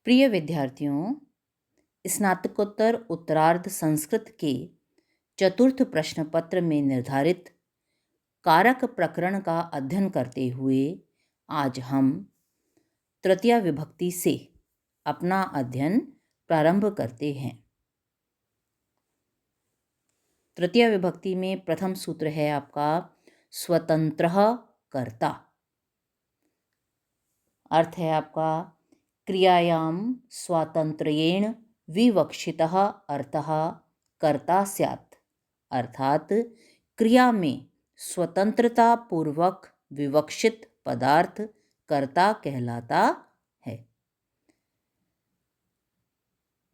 प्रिय विद्यार्थियों, स्नातकोत्तर उत्तरार्ध संस्कृत के चतुर्थ प्रश्न पत्र में निर्धारित कारक प्रकरण का अध्ययन करते हुए आज हम तृतीया विभक्ति से अपना अध्ययन प्रारंभ करते हैं। तृतीया विभक्ति में प्रथम सूत्र है आपका स्वतंत्रः कर्ता। अर्थ है आपका क्रियायां स्वातंत्र्येण विवक्षितः अर्थः कर्ता स्यात्। अर्थात क्रिया में स्वतंत्रता पूर्वक विवक्षित पदार्थ कर्ता कहलाता है।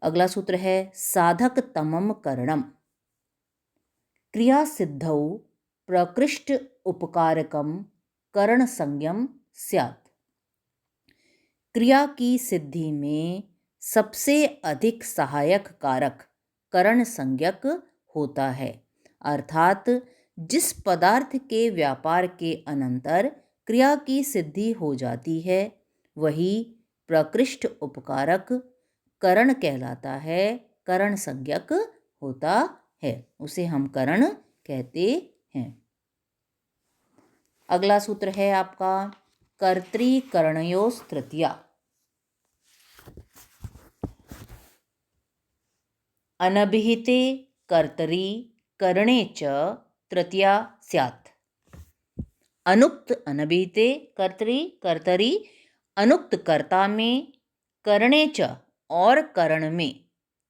अगला सूत्र है साधक तमम करणम। क्रिया सिद्धौ प्रकृष्ट उपकारकम करण संज्ञम स्यात्। क्रिया की सिद्धि में सबसे अधिक सहायक कारक करण संज्ञक होता है। अर्थात जिस पदार्थ के व्यापार के अनंतर क्रिया की सिद्धि हो जाती है वही प्रकृष्ट उपकारक करण कहलाता है, करण संज्ञक होता है, उसे हम करण कहते हैं। अगला सूत्र है आपका कर्तृकरणयोस् तृतीया। अनभिहिते कर्तरि करणे च तृतीया स्यात्। अनुक्त अनभिहिते कर्तरि अनुक्त कर्ता में करणे च और करण में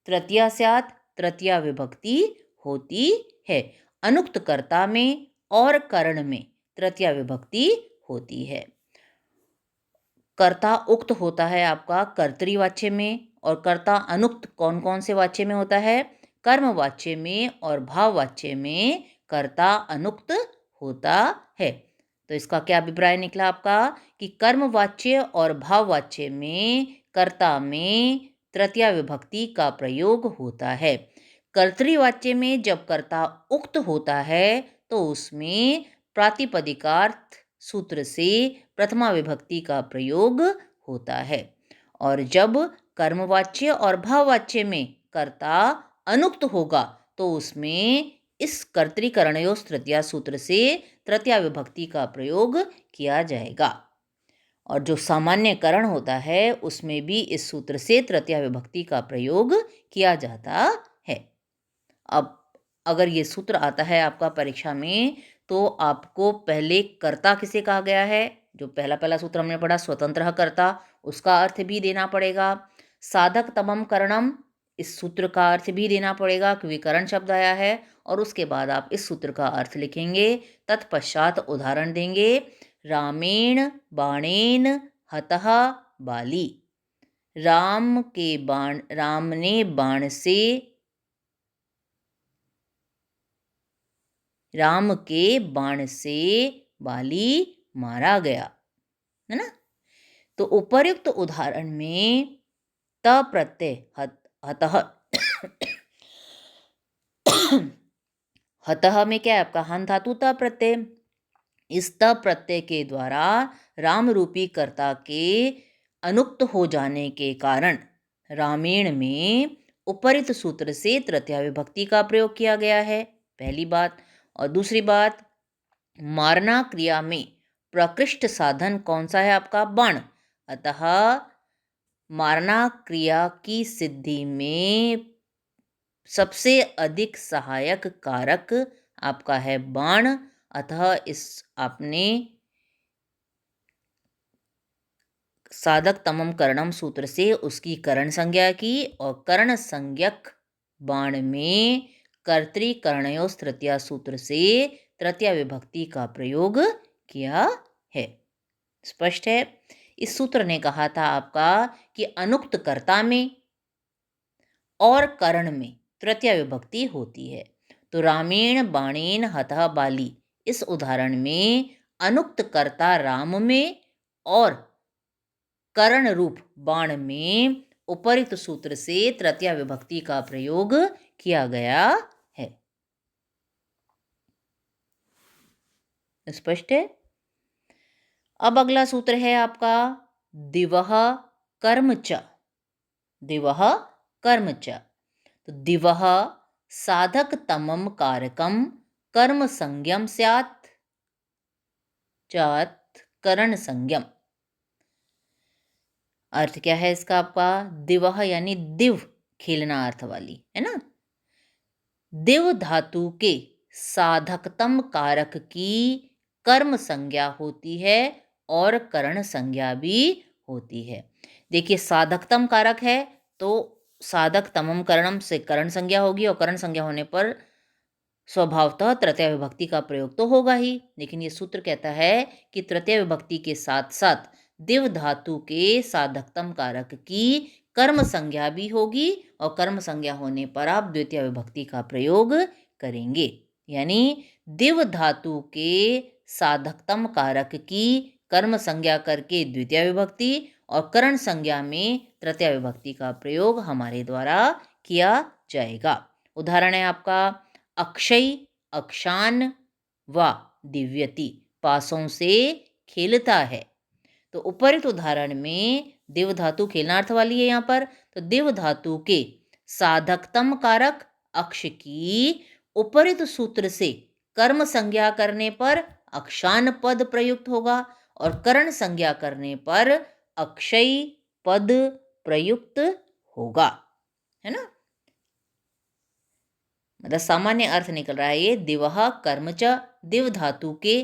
तृतीया स्यात् तृतीया विभक्ति होती है। अनुक्त कर्ता में और करण में तृतीया विभक्ति होती है। कर्ता उक्त होता है आपका कर्तृवाच्य में और कर्ता अनुक्त कौन कौन से वाच्य में होता है? कर्मवाच्य में और भाववाच्य में कर्ता अनुक्त होता है। तो इसका क्या अभिप्राय निकला आपका कि कर्मवाच्य और भाववाच्य में कर्ता में तृतीया विभक्ति का प्रयोग होता है। कर्तृवाच्य में जब कर्ता उक्त होता है तो उसमें प्रातिपदिकार्थ सूत्र से प्रथमा विभक्ति का प्रयोग होता है। और जब कर्मवाच्य और भाववाच्य में कर्ता अनुक्त होगा तो उसमें इस कर्तृकरणयोस् तृतीया सूत्र से तृतीया विभक्ति का प्रयोग किया जाएगा। और जो सामान्य करण होता है उसमें भी इस सूत्र से तृतीया विभक्ति का प्रयोग किया जाता है। अब अगर ये सूत्र आता है आपका परीक्षा में तो आपको पहले कर्ता किसे कहा गया है, जो पहला सूत्र हमने पढ़ा स्वतंत्र कर्ता, उसका अर्थ भी देना पड़ेगा। साधक तमम करणम, इस सूत्र का अर्थ भी देना पड़ेगा क्योंकि करण शब्द आया है। और उसके बाद आप इस सूत्र का अर्थ लिखेंगे। तत्पश्चात उदाहरण देंगे। रामेण बाणेन हतः बाली। राम ने बाण से राम के बाण से बाली मारा गया, है ना। तो उपर्युक्त उदाहरण में त प्रत्यय हतः हतः में क्या है आपका हन धातु त प्रत्यय। इस त प्रत्यय के द्वारा राम रूपी कर्ता के अनुक्त हो जाने के कारण रामेण में उपरित सूत्र से तृतीया विभक्ति का प्रयोग किया गया है, पहली बात। और दूसरी बात, मारना क्रिया में प्रकृष्ट साधन कौन सा है आपका? बाण। अतः मारना क्रिया की सिद्धि में सबसे अधिक सहायक कारक आपका है बाण। अतः इस आपने साधक तमम करणम सूत्र से उसकी करण संज्ञा की और करण संज्ञक बाण में कर्तृकरणयोस् तृतीया सूत्र से तृतीया विभक्ति का प्रयोग किया है। स्पष्ट है। इस सूत्र ने कहा था आपका कि अनुक्त कर्ता में और करण में तृतीया विभक्ति होती है। तो रामेण बाणेन हतः बाली, इस उदाहरण में अनुक्त कर्ता राम में और करण रूप बाण में उपरित सूत्र से तृतीया विभक्ति का प्रयोग किया गया है। स्पष्ट है। अब अगला सूत्र है आपका दिवः कर्म च। दिवः कर्म च। तो दिवः साधक तमम कारकम कर्म संज्ञम स्यात् चात् करण संज्ञम। अर्थ क्या है इसका आपका? दिवः यानी दिव, खेलना अर्थ वाली, है ना। दिव धातु के साधकतम कारक की कर्म संज्ञा होती है और करण संज्ञा भी होती है। देखिए साधकतम कारक है तो साधक तमम करणम से करण संज्ञा होगी, और करण संज्ञा होने पर स्वभावतः तृतीया विभक्ति का प्रयोग तो होगा ही। लेकिन ये सूत्र कहता है कि तृतीया विभक्ति के साथ साथ दिव धातु के साधकतम कारक की कर्म संज्ञा भी होगी, और कर्म संज्ञा होने पर आप द्वितीय विभक्ति का प्रयोग करेंगे। यानी दिव धातु के साधकतम कारक की कर्म संज्ञा करके द्वितीय विभक्ति और करण संज्ञा में तृतीय विभक्ति का प्रयोग हमारे द्वारा किया जाएगा। उदाहरण है आपका अक्षय अक्षान व दिव्यति, पासों से खेलता है। तो उपरित उदाहरण में दिव धातु खेलना अर्थ वाली है यहाँ पर, तो दिव धातु के साधकतम कारक अक्ष की उपरित सूत्र से कर्म संज्ञा करने पर अक्षान पद प्रयुक्त होगा, और करण संज्ञा करने पर अक्षय पद प्रयुक्त होगा, है ना। मतलब सामान्य अर्थ निकल रहा है ये, दिवह कर्म च, दिव धातु के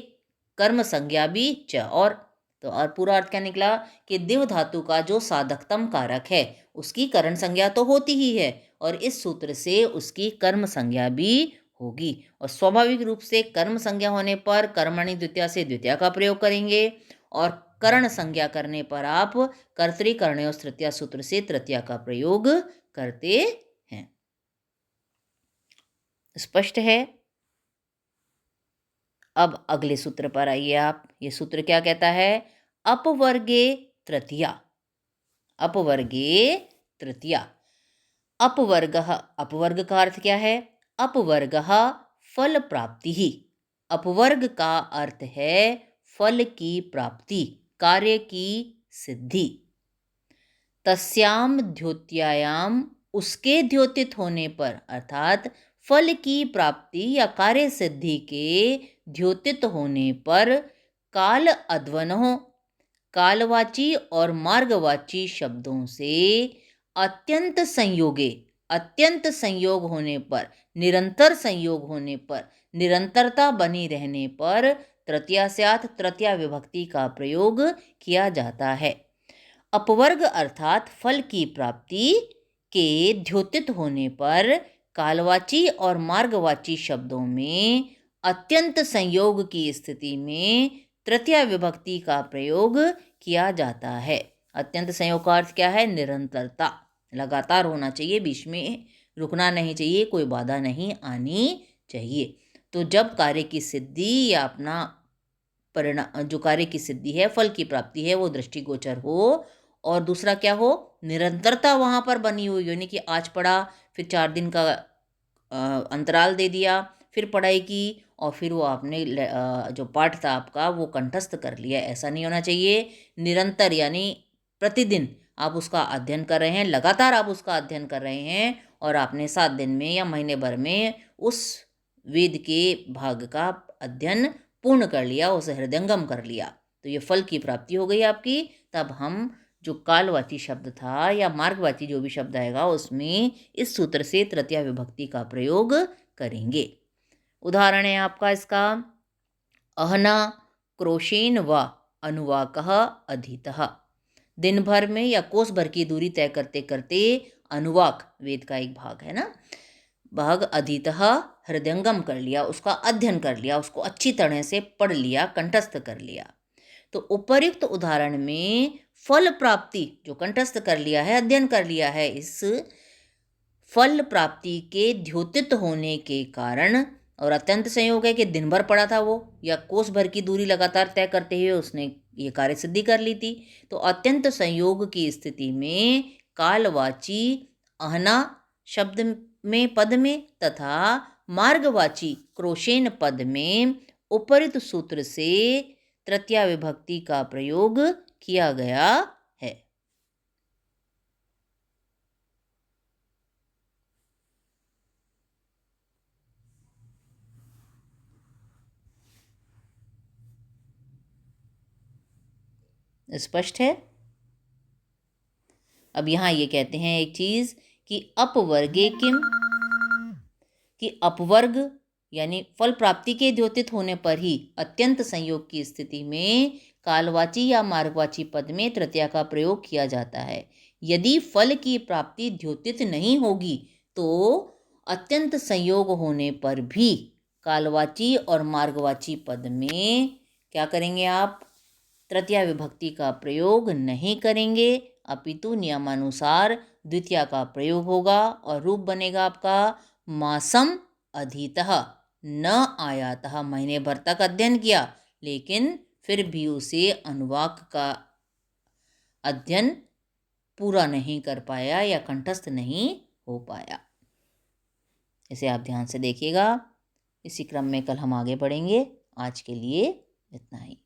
कर्म संज्ञा भी च, और पूरा अर्थ क्या निकला कि दिव धातु का जो साधकतम कारक है उसकी करण संज्ञा तो होती ही है, और इस सूत्र से उसकी कर्म संज्ञा भी होगी। और स्वाभाविक रूप से कर्म संज्ञा होने पर कर्मणि द्वितीया से द्वितीया का प्रयोग करेंगे, और करण संज्ञा करने पर आप कर्तृकर्णयोः तृतीया सूत्र से तृतीया का प्रयोग करते हैं। स्पष्ट है? अब अगले सूत्र पर आइए आप। ये सूत्र क्या कहता है? अपवर्गे तृतीया। अपवर्गे तृतीया। अपवर्गः, अपवर्ग का अर्थ क्या है? अपवर्गः फल प्राप्ति ही। अपवर्ग का अर्थ है फल की प्राप्ति, कार्य की सिद्धि। तस्याम द्योत्यायाम, उसके द्योतित होने पर, अर्थात फल की प्राप्ति या कार्य सिद्धि के द्योतित होने पर काल अध्वनों, कालवाची और मार्गवाची शब्दों से अत्यंत संयोगे, अत्यंत संयोग होने पर, निरंतर संयोग होने पर, निरंतरता बनी रहने पर तृतीया स्यात्, तृतीया विभक्ति का प्रयोग किया जाता है। अपवर्ग अर्थात फल की प्राप्ति के द्योतित होने पर कालवाची और मार्गवाची शब्दों में अत्यंत संयोग की स्थिति में तृतीया विभक्ति का प्रयोग किया जाता है। अत्यंत संयोग का अर्थ क्या है? निरंतरता, लगातार होना चाहिए, बीच में रुकना नहीं चाहिए, कोई बाधा नहीं आनी चाहिए। तो जब कार्य की सिद्धि या अपना परिणाम, जो कार्य की सिद्धि है, फल की प्राप्ति है, वो दृष्टिगोचर हो, और दूसरा क्या हो? निरंतरता वहाँ पर बनी हुई, यानी कि आज पढ़ा, फिर 4 दिन का अंतराल दे दिया, फिर पढ़ाई की, और फिर वो आपने जो पाठ था आपका वो कंठस्थ कर लिया। ऐसा नहीं होना चाहिए। निरंतर यानी प्रतिदिन आप उसका अध्ययन कर रहे हैं, लगातार आप उसका अध्ययन कर रहे हैं, और आपने 7 दिन में या महीने भर में उस वेद के भाग का अध्ययन पूर्ण कर लिया, उसे हृदयंगम कर लिया, तो ये फल की प्राप्ति हो गई आपकी। तब हम जो कालवाची शब्द था या मार्गवाची जो भी शब्द आएगा उसमें इस सूत्र से तृतीया विभक्ति का प्रयोग करेंगे। उदाहरण है आपका इसका, अहना क्रोशेन व अनुवाकः अधीतः। दिन भर में या कोस भर की दूरी तय करते करते, अनुवाक वेद का एक भाग है ना, भाग अधीतः हृदयंगम कर लिया, उसका अध्ययन कर लिया, उसको अच्छी तरह से पढ़ लिया, कंठस्थ कर लिया। तो उपर्युक्त उदाहरण में फल प्राप्ति जो कंठस्थ कर लिया है, अध्ययन कर लिया है, इस फल प्राप्ति के द्योतित होने के कारण, और अत्यंत संयोग है कि दिन भर पड़ा था वो, या कोस भर की दूरी लगातार तय करते हुए उसने ये कार्य सिद्धि कर ली थी। तो अत्यंत संयोग की स्थिति में कालवाची अहना शब्द में, पद में, तथा मार्गवाची क्रोशेन पद में उपरित सूत्र से तृतीया विभक्ति का प्रयोग किया गया है। स्पष्ट है? अब यहाँ ये कहते हैं एक चीज़ कि अपवर्गे किम, कि अपवर्ग यानी फल प्राप्ति के द्योतित होने पर ही अत्यंत संयोग की स्थिति में कालवाची या मार्गवाची पद में तृतीया का प्रयोग किया जाता है। यदि फल की प्राप्ति द्योतित नहीं होगी तो अत्यंत संयोग होने पर भी कालवाची और मार्गवाची पद में क्या करेंगे आप? तृतीया विभक्ति का प्रयोग नहीं करेंगे, अपितु नियमानुसार द्वितीया का प्रयोग होगा और रूप बनेगा आपका मासम अधीतः न आयातः। महीने भर तक अध्ययन किया लेकिन फिर भी उसे अनुवाक का अध्ययन पूरा नहीं कर पाया या कंठस्थ नहीं हो पाया। इसे आप ध्यान से देखिएगा। इसी क्रम में कल हम आगे बढ़ेंगे। आज के लिए इतना ही।